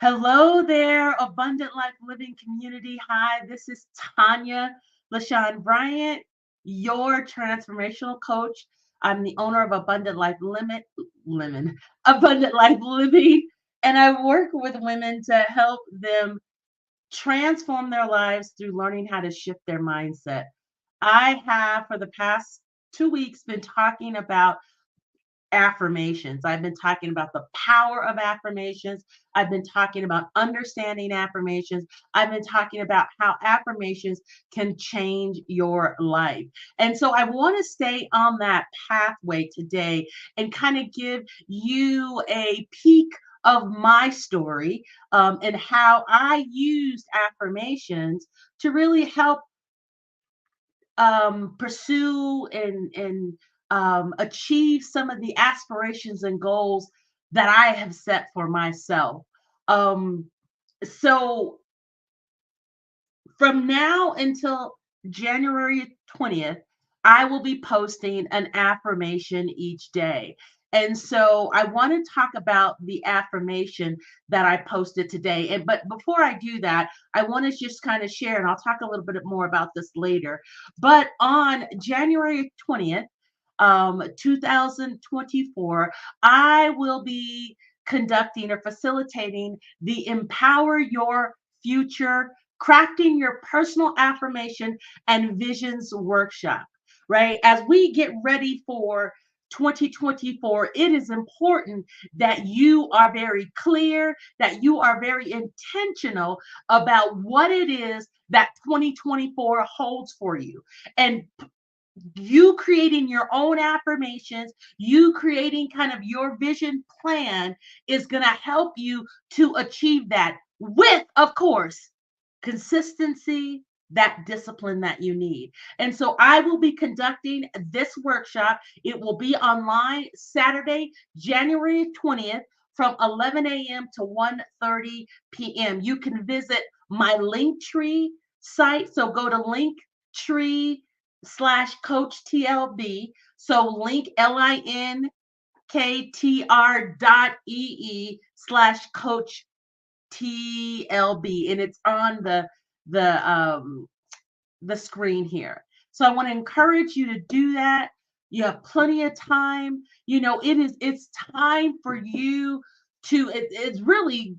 Hello there, Abundant Life Living Community. Hi, this is Tonya Bryant, your transformational coach. I'm the owner of Abundant Life Living, and I work with women to help them transform their lives through learning how to shift their mindset. I have, for the past 2 weeks, been talking about affirmations. I've been talking about the power of affirmations. I've been talking about understanding affirmations. I've been talking about how affirmations can change your life. And so I want to stay on that pathway today and kind of give you a peek of my story and how I used affirmations to really help pursue and achieve some of the aspirations and goals that I have set for myself. Um, so from now until January 20th, I will be posting an affirmation each day. And so I want to talk about the affirmation that I posted today. But before I do that, I want to just kind of share, and I'll talk a little bit more about this later. But on January 20th, 2024, I will be conducting or facilitating the Empower Your Future Crafting Your Personal Affirmation and Visions workshop, right? As we get ready for 2024, it is important that you are very clear, that you are very intentional about what it is that 2024 holds for you. And you creating your own affirmations, you creating kind of your vision plan is going to help you to achieve that with, of course, consistency, that discipline that you need. And so I will be conducting this workshop. It will be online Saturday, January 20th from 11 a.m. to 1:30 p.m. You can visit my Linktree site. So go to Linktree/Coach TLB. So link linktr.ee/Coach TLB, and it's on the screen here. So I want to encourage you to do that. You have plenty of time. It's time for you to it's really,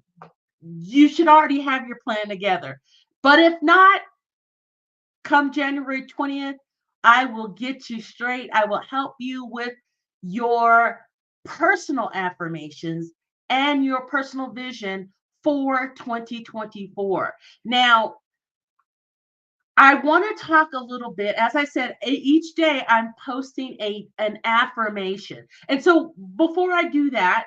you should already have your plan together. But if not, come January 20th, I will get you straight. I will help you with your personal affirmations and your personal vision for 2024. Now, I want to talk a little bit. As I said, each day I'm posting an affirmation. And so before I do that,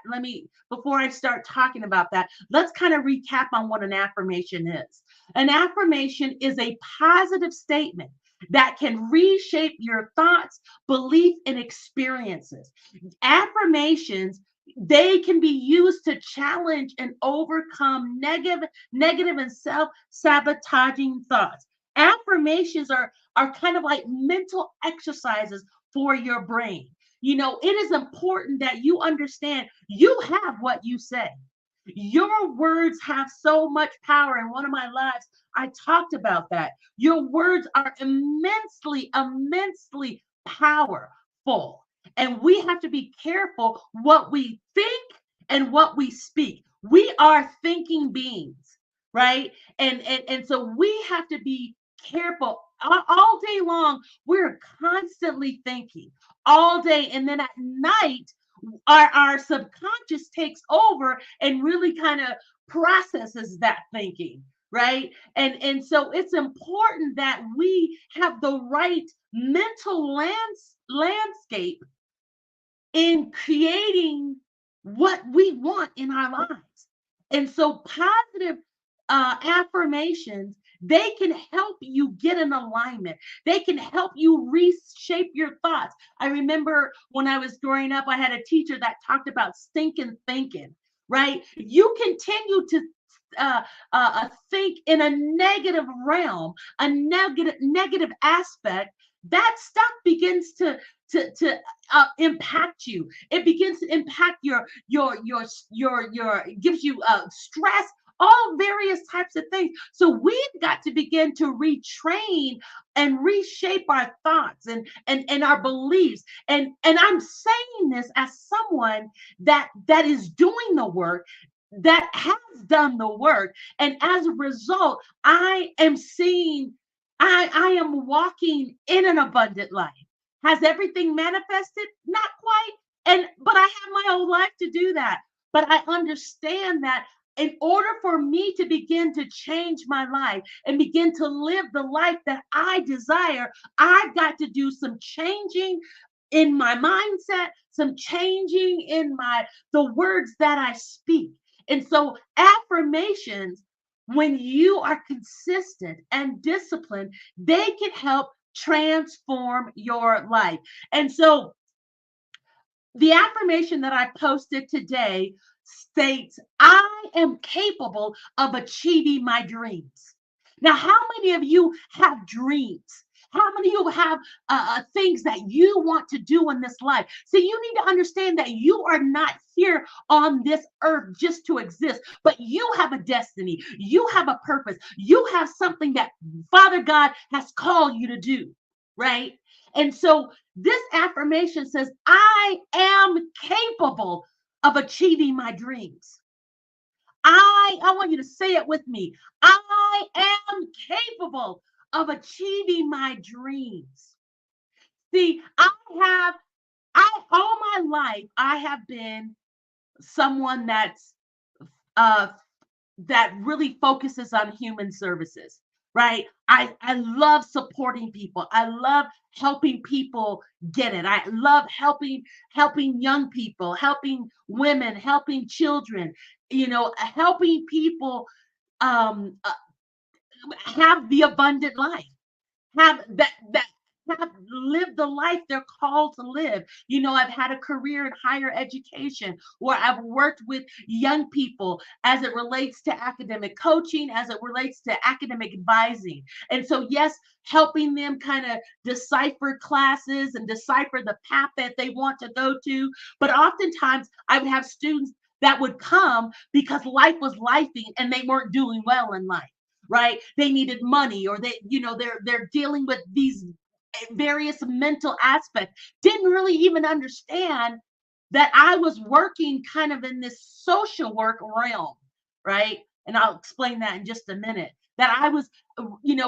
before I start talking about that, let's kind of recap on what an affirmation is. An affirmation is a positive statement that can reshape your thoughts, belief, and experiences. Affirmations, they can be used to challenge and overcome negative and self-sabotaging thoughts. Affirmations are kind of like mental exercises for your brain. It is important that you understand you have what you say. Your words have so much power. In one of my lives, I talked about that. Your words are immensely powerful. And we have to be careful what we think and what we speak. We are thinking beings, right? And so we have to be careful. All day long, we're constantly thinking all day. And then at night, our subconscious takes over and really kind of processes that thinking, right? And so it's important that we have the right mental landscape in creating what we want in our lives. And so positive affirmations, they can help you get in alignment. They can help you reshape your thoughts. I remember when I was growing up, I had a teacher that talked about stinking thinking, right? You continue to think in a negative realm, a negative aspect, that stuff begins to impact you. It begins to impact your gives you stress, all various types of things. So we've got to begin to retrain and reshape our thoughts and our beliefs. And I'm saying this as someone that is doing the work, that has done the work. And as a result, I am seeing, I am walking in an abundant life. Has everything manifested? Not quite. But I have my whole life to do that. But I understand that in order for me to begin to change my life and begin to live the life that I desire, I've got to do some changing in my mindset, some changing in the words that I speak. And so affirmations, when you are consistent and disciplined, they can help transform your life. And so the affirmation that I posted today states, I am capable of achieving my dreams. Now, how many of you have dreams? How many of you have things that you want to do in this life? So you need to understand that you are not here on this earth just to exist, but you have a destiny. You have a purpose. You have something that Father God has called you to do, right? And so this affirmation says, I am capable of achieving my dreams. I want you to say it with me. I am capable of achieving my dreams. See, all my life, I have been someone uh, that really focuses on human services, right? I love supporting people. I love helping people get it. I love helping young people, helping women, helping children, helping people um, uh, have the abundant life, have have lived the life they're called to live. I've had a career in higher education where I've worked with young people as it relates to academic coaching, as it relates to academic advising. And so, yes, helping them kind of decipher classes and decipher the path that they want to go to. But oftentimes I would have students that would come because life was lifing and they weren't doing well in life, right? They needed money, or they're dealing with these various mental aspects. Didn't really even understand that I was working kind of in this social work realm, right? And I'll explain that in just a minute. That I was,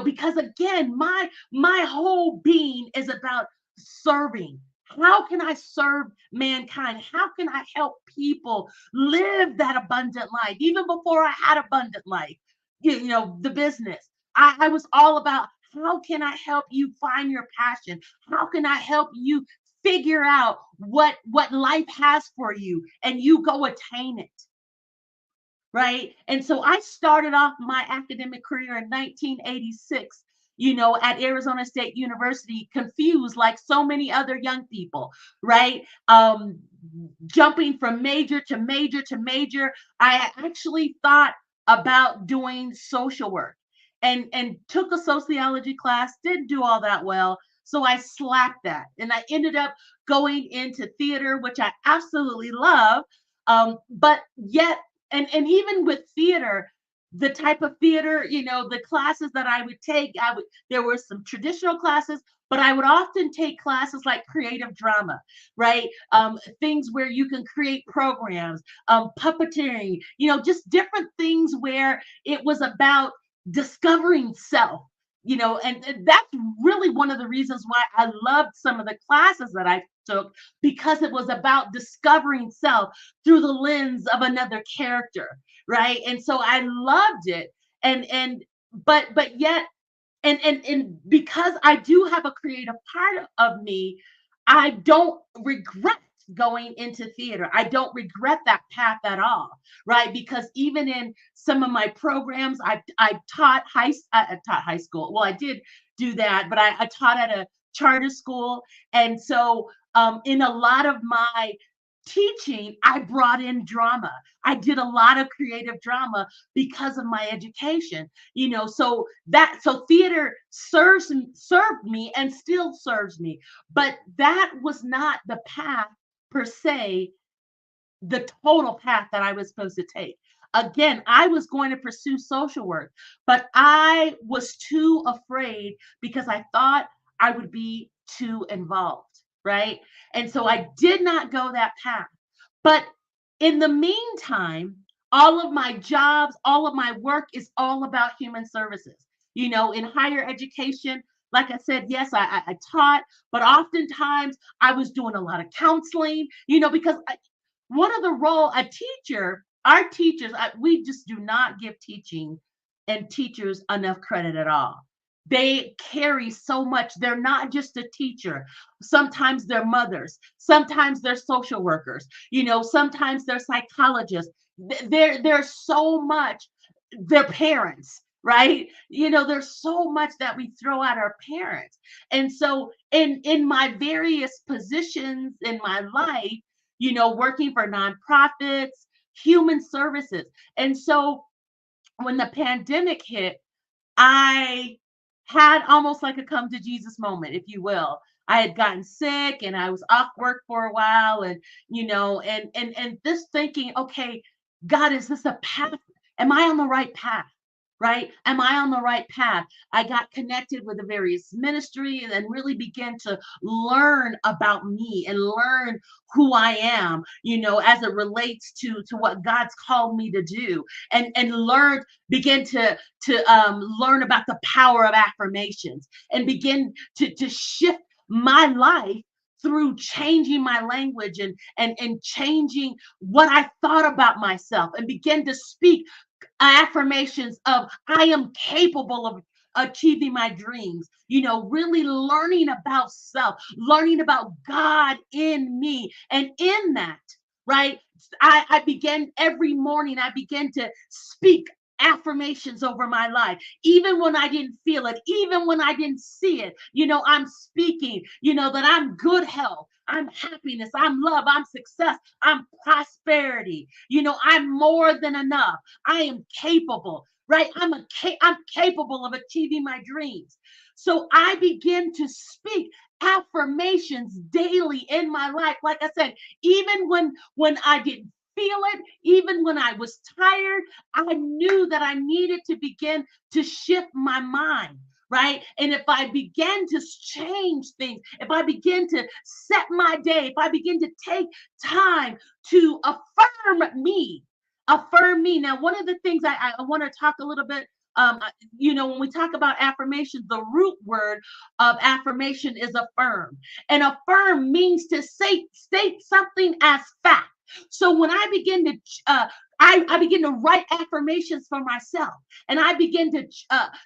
because again, my whole being is about serving. How can I serve mankind? How can I help people live that abundant life? Even before I had abundant life, the business. I was all about, how can I help you find your passion? How can I help you figure out what life has for you and you go attain it? Right? And so I started off my academic career in 1986, at Arizona State University, confused like so many other young people, right? Jumping from major to major to major. I actually thought about doing social work and took a sociology class, didn't do all that well. So I slacked that and I ended up going into theater, which I absolutely love. But yet, and even with theater, the type of theater, the classes that I would take, there were some traditional classes, but I would often take classes like creative drama, right? Things where you can create programs, puppeteering, just different things where it was about discovering self. And that's really one of the reasons why I loved some of the classes that I took, because it was about discovering self through the lens of another character, right? And so I loved it. But yet, and because I do have a creative part of me, I don't regret going into theater. I don't regret that path at all, right? Because even in some of my programs, I taught high school. Well, I did do that, but I taught at a charter school, and so in a lot of my teaching, I brought in drama. I did a lot of creative drama because of my education, so theater served me and still serves me, but that was not the path per se, the total path that I was supposed to take. again, I was going to pursue social work, but I was too afraid because I thought I would be too involved, right? And so I did not go that path. But in the meantime, all of my jobs, all of my work is all about human services. In higher education, like I said, yes, I taught, but oftentimes I was doing a lot of counseling, because one of the role a teacher, our teachers, we just do not give teaching and teachers enough credit at all. They carry so much. They're not just a teacher. Sometimes they're mothers. Sometimes they're social workers. Sometimes they're psychologists. There's so much. They're parents, right? There's so much that we throw at our parents. And so in my various positions in my life, working for nonprofits, human services. And so when the pandemic hit, I had almost like a come to Jesus moment, if you will. I had gotten sick and I was off work for a while, and and this thinking, okay, God, is this a path? Am I on the right path? Right? Am I on the right path? I got connected with the various ministries and really began to learn about me and learn who I am, as it relates to what God's called me to do, and begin to learn about the power of affirmations, and begin to shift my life through changing my language and changing what I thought about myself, and begin to speak affirmations of I am capable of achieving my dreams, really learning about self, learning about God in me. And in that, right, I began every morning, I began to speak affirmations over my life, even when I didn't feel it, even when I didn't see it. I'm speaking, that I'm good health, I'm happiness, I'm love, I'm success, I'm prosperity, I'm more than enough, I am capable, right? I'm capable of achieving my dreams. So I begin to speak affirmations daily in my life. Like I said, even when I didn't feel it, even when I was tired, I knew that I needed to begin to shift my mind. Right. And if I begin to change things, if I begin to set my day, if I begin to take time to affirm me. Now, one of the things I want to talk a little bit, when we talk about affirmation, the root word of affirmation is affirm. And affirm means to state something as fact. So when I begin to I begin to write affirmations for myself, and I begin to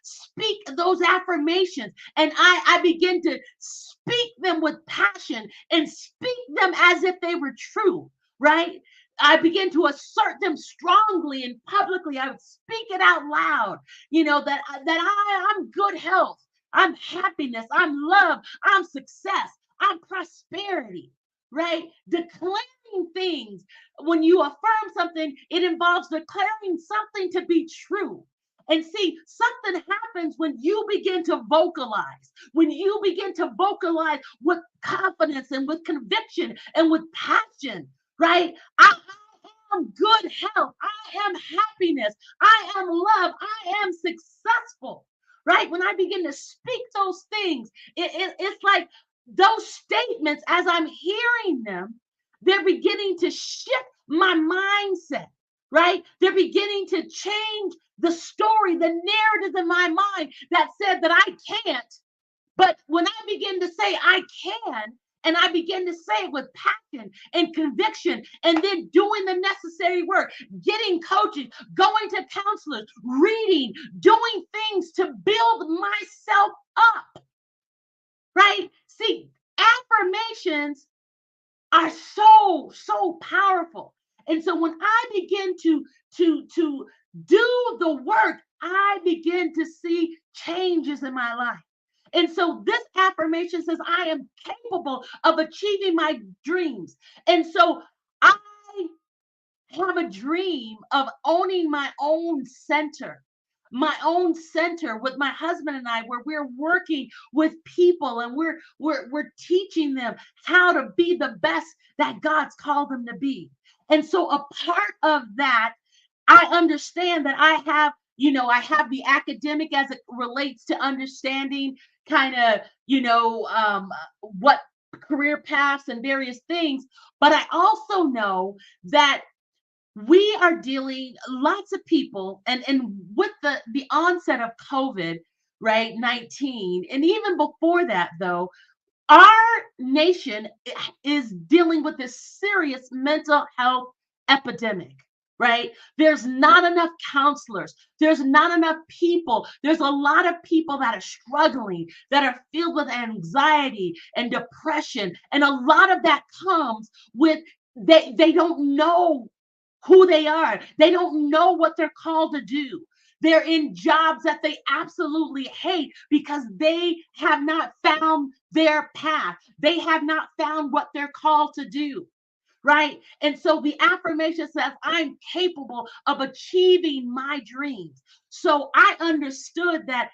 speak those affirmations, and I begin to speak them with passion and speak them as if they were true, right? I begin to assert them strongly and publicly. I would speak it out loud, I'm good health, I'm happiness, I'm love, I'm success, I'm prosperity, right? Declaring things. When you affirm something, it involves declaring something to be true. And see, something happens when you begin to vocalize, with confidence and with conviction and with passion, right? I am good health. I am happiness. I am love. I am successful, right? When I begin to speak those things, it's like those statements, as I'm hearing them, they're beginning to shift my mindset, right? They're beginning to change the story, the narrative in my mind that said that I can't. But when I begin to say I can, and I begin to say it with passion and conviction, and then doing the necessary work, getting coaching, going to counselors, reading, doing things to build myself up, right? See, affirmations are so powerful. And so when I begin to do the work, I begin to see changes in my life. And so this affirmation says I am capable of achieving my dreams. And so I have a dream of owning my own center with my husband and I, where we're working with people, and we're teaching them how to be the best that God's called them to be. And so a part of that, I understand that I have the academic as it relates to understanding kind of, what career paths and various things. But I also know that we are dealing lots of people and with the onset of COVID, right, 19, and even before that though, our nation is dealing with this serious mental health epidemic, right? There's not enough counselors. There's not enough people. There's a lot of people that are struggling, that are filled with anxiety and depression. And a lot of that comes with they don't know who they are. They don't know what they're called to do. They're in jobs that they absolutely hate because they have not found their path. They have not found what they're called to do. Right. And so the affirmation says, I'm capable of achieving my dreams. So I understood that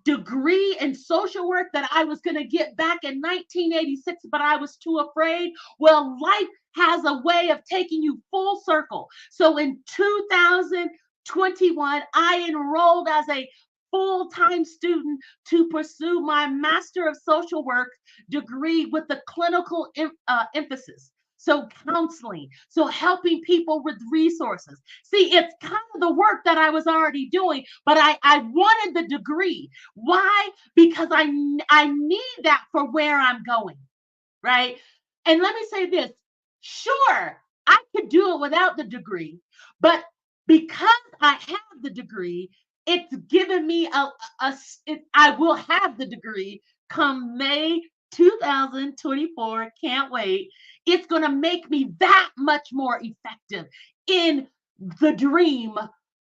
degree in social work that I was going to get back in 1986, but I was too afraid. Well, life has a way of taking you full circle. So in 2021, I enrolled as a full-time student to pursue my Master of Social Work degree with the clinical emphasis. So counseling, so helping people with resources. See, it's kind of the work that I was already doing, but I wanted the degree. Why? Because I need that for where I'm going, right? And let me say this, sure, I could do it without the degree, but because I have the degree, it's given me I will have the degree come May 2024. Can't wait. It's going to make me that much more effective in the dream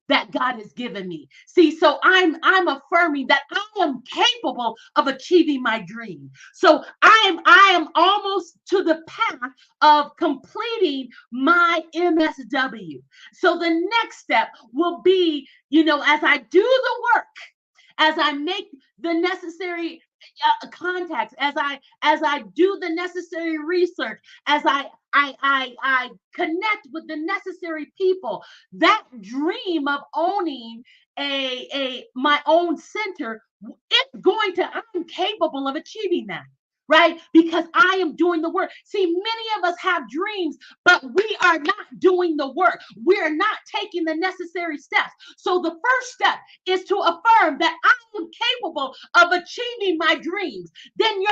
that God has given me. See, so I'm affirming that I am capable of achieving my dream. So I am almost to the path of completing my MSW. So the next step will be, as I do the work, as I make the necessary contacts, as I do the necessary research, as I connect with the necessary people, that dream of owning a my own center, I'm capable of achieving that. Right? Because I am doing the work. See, many of us have dreams, but we are not doing the work. We are not taking the necessary steps. So the first step is to affirm that I am capable of achieving my dreams. Then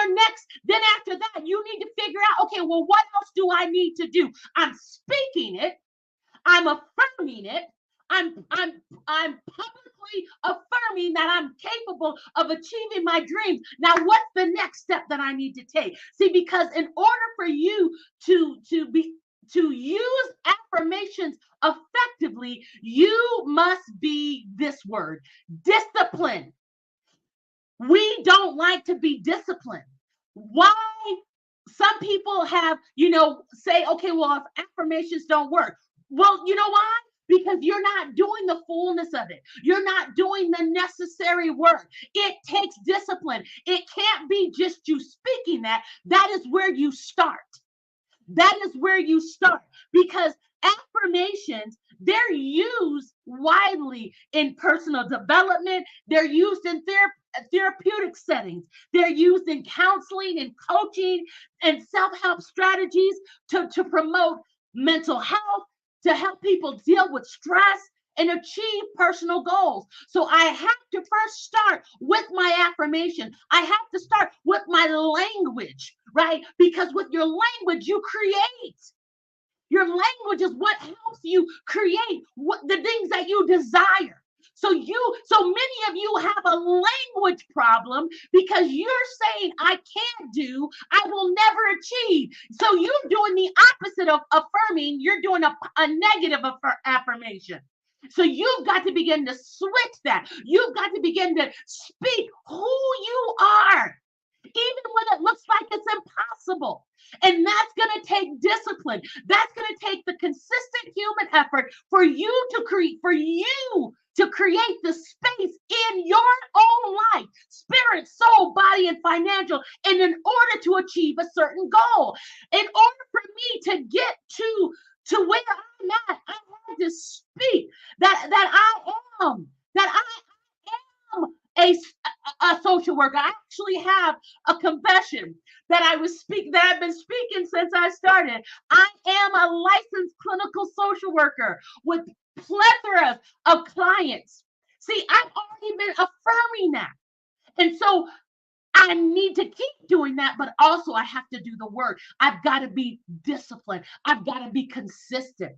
after that, you need to figure out, okay, well, what else do I need to do? I'm speaking it. I'm affirming it. I'm publicly affirming that I'm capable of achieving my dreams. Now, what's the next step that I need to take? See, because in order for you to use affirmations effectively, you must be this word, discipline. We don't like to be disciplined. Why? Some people have, say, okay, well, if affirmations don't work, well, you know why? Because you're not doing the fullness of it. You're not doing the necessary work. It takes discipline. It can't be just you speaking that. That is where you start. That is where you start, because affirmations, they're used widely in personal development. They're used in therapeutic settings. They're used in counseling and coaching and self-help strategies to promote mental health, to help people deal with stress and achieve personal goals. So I have to first start with my affirmation. I have to start with my language, right? Because with your language, you create. Your language is what helps you create the things that you desire. So many of you have a language problem because you're saying, I can't do, I will never achieve. So you're doing the opposite of affirming. You're doing a negative affirmation. So you've got to begin to switch that. You've got to begin to speak who you are, even when it looks like it's impossible. And that's going to take discipline. That's going to take the consistent human effort for you to create the space in your own life, spirit, soul, body, and financial, and in order to achieve a certain goal. In order for me to get to to where I'm at. I had to speak that I am a social worker. I actually have a confession that I've been speaking since I started. I am a licensed clinical social worker with plethora of clients. See, I've already been affirming that. And so I need to keep doing that, but also I have to do the work. I've got to be disciplined. I've got to be consistent.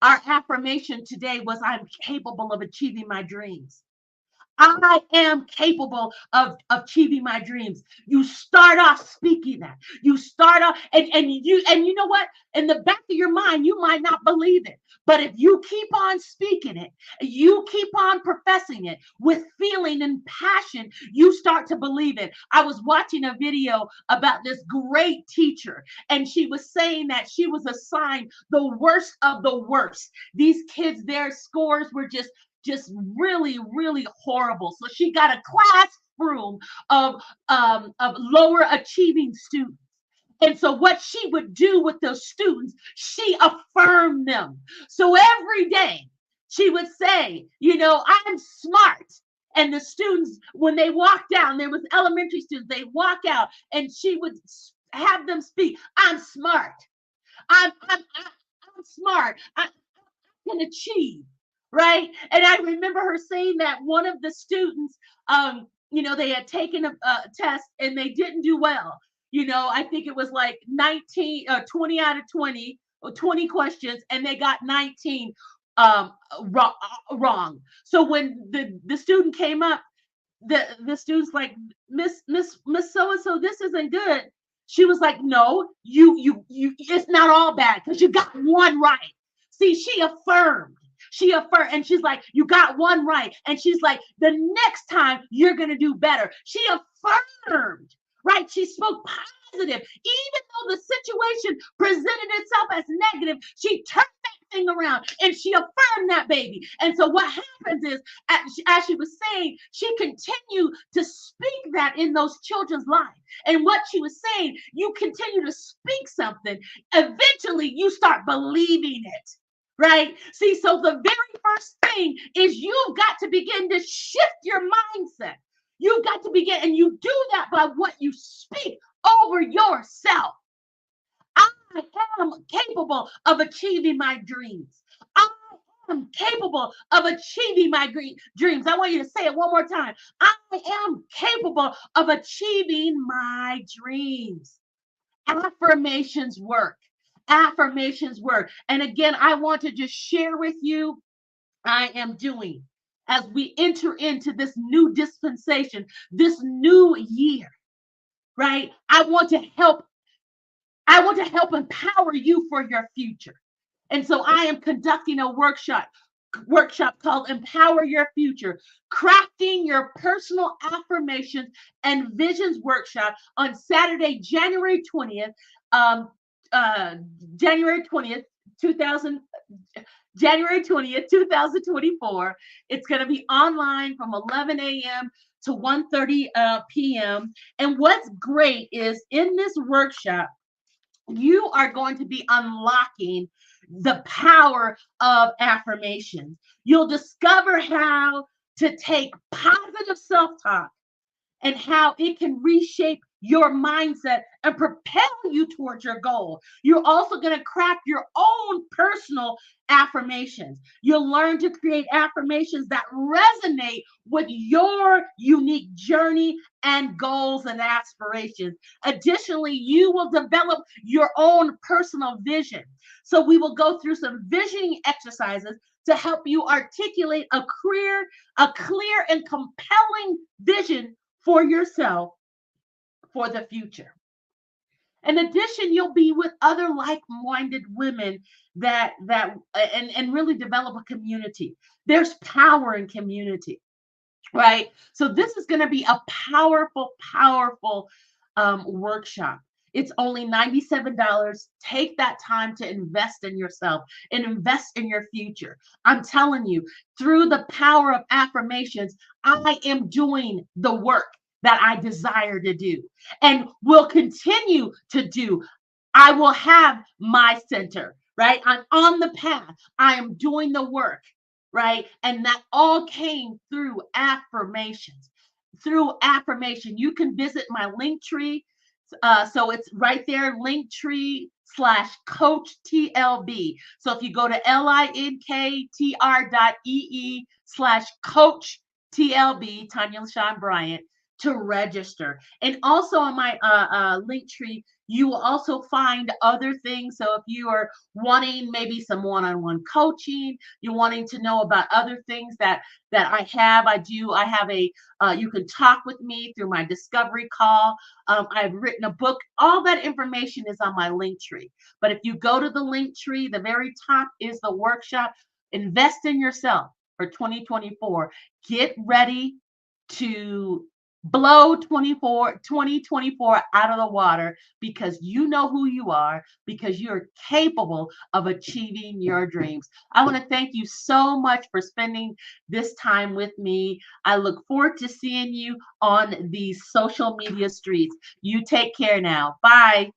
Our affirmation today was, I'm capable of achieving my dreams. I am capable of achieving my dreams. You start off speaking that. You start off, and you know what? In the back of your mind, you might not believe it. But if you keep on speaking it, you keep on professing it with feeling and passion, you start to believe it. I was watching a video about this great teacher, and she was saying that she was assigned the worst of the worst. These kids, their scores were just really, really horrible. So she got a classroom of lower achieving students. And so what she would do with those students, she affirmed them. So every day she would say, I'm smart. And the students, when they walked down, there was elementary students, they walk out and she would have them speak, I'm smart. I'm smart. I can achieve. Right. And I remember her saying that one of the students, they had taken a test and they didn't do well. I think it was like 20 out of 20 or 20 questions, and they got 19 wrong. So when the student came up, the student's like, Miss so-and-so, this isn't good. She was like, no, you it's not all bad because you got one right. See, she affirmed. And she's like, you got one right. And she's like, the next time you're going to do better. She affirmed, right? She spoke positive. Even though the situation presented itself as negative, she turned that thing around and she affirmed that baby. And so what happens is, as she was saying, she continued to speak that in those children's lives. And what she was saying, you continue to speak something, eventually you start believing it. Right? See, so the very first thing is you've got to begin to shift your mindset. You've got to begin, and you do that by what you speak over yourself. I am capable of achieving my dreams. I am capable of achieving my dreams. I want you to say it one more time. I am capable of achieving my dreams. Affirmations work. Affirmations work. And again, I want to just share with you, I am doing, as we enter into this new dispensation, this new year, right? I want to help empower you for your future. And so I am conducting a workshop called Empower Your Future, Crafting Your Personal Affirmations and Visions workshop on Saturday, January 20th, January 20th, 2024. It's going to be online from 11 a.m. to 1:30 p.m. And what's great is in this workshop, you are going to be unlocking the power of affirmations. You'll discover how to take positive self-talk and how it can reshape your mindset and propel you towards your goal. You're also going to craft your own personal affirmations. You'll learn to create affirmations that resonate with your unique journey and goals and aspirations. Additionally, you will develop your own personal vision. So we will go through some visioning exercises to help you articulate a clear and compelling vision for yourself for the future. In addition, you'll be with other like-minded women and really develop a community. There's power in community, right? So this is going to be a powerful workshop. It's only $97. Take that time to invest in yourself and invest in your future. I'm telling you, through the power of affirmations, I am doing the work that I desire to do and will continue to do. I will have my center, right? I'm on the path. I am doing the work, right? And that all came through affirmations. Through affirmation, you can visit my link tree. So it's right there, Linktree/Coach TLB. So if you go to linktr.ee/Coach TLB, Tonya Bryant, to register. And also on my link tree, you will also find other things. So if you are wanting maybe some one-on-one coaching, you're wanting to know about other things that I have, I have a you can talk with me through my discovery call. I've written a book. All that information is on my link tree. But if you go to the link tree, the very top is the workshop. Invest in yourself for 2024. Get ready to blow 2024 out of the water, because you know who you are, because you're capable of achieving your dreams. I want to thank you so much for spending this time with me. I look forward to seeing you on these social media streets. You take care now. Bye.